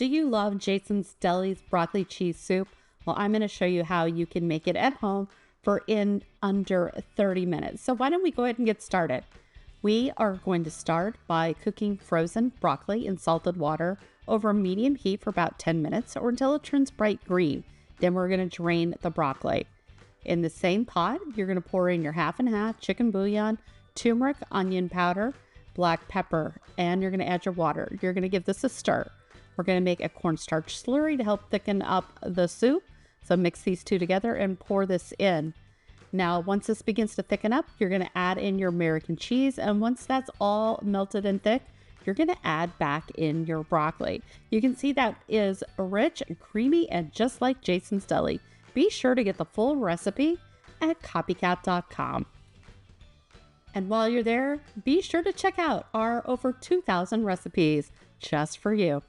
Do you love Jason's Deli's broccoli cheese soup? Well, I'm going to show you how you can make it at home for in under 30 minutes. So why don't we go ahead and get started? We are going to start by cooking frozen broccoli in salted water over medium heat for about 10 minutes or until it turns bright green. Then we're going to drain the broccoli. In the same pot, you're going to pour in your half and half chicken bouillon, turmeric, onion powder, black pepper, and you're going to add your water. You're going to give this a stir. We're going to make a cornstarch slurry to help thicken up the soup. So mix these two together and pour this in. Now, once this begins to thicken up, you're going to add in your American cheese. And once that's all melted and thick, you're going to add back in your broccoli. You can see that is rich and creamy and just like Jason's Deli. Be sure to get the full recipe at copycat.com. And while you're there, be sure to check out our over 2,000 recipes just for you.